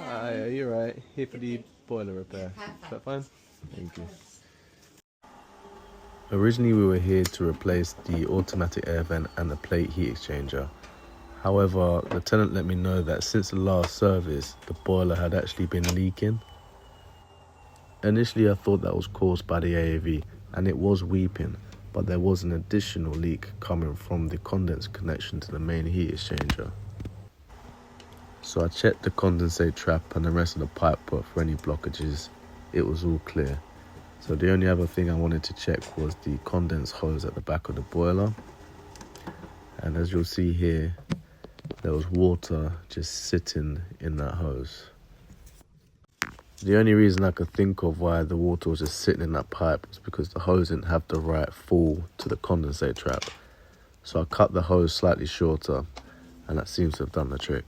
Yeah, you're right. Here for the boiler repair. Is that fine? Thank you. Originally we were here to replace the automatic air vent and the plate heat exchanger. However, the tenant let me know that since the last service, the boiler had actually been leaking. Initially I thought that was caused by the AAV and it was weeping, but there was an additional leak coming from the condense connection to the main heat exchanger. So I checked the condensate trap and the rest of the pipe put for any blockages. It was all clear. So the only other thing I wanted to check was the condense hose at the back of the boiler. And as you'll see here, there was water just sitting in that hose. The only reason I could think of why the water was just sitting in that pipe was because the hose didn't have the right fall to the condensate trap. So I cut the hose slightly shorter and that seems to have done the trick.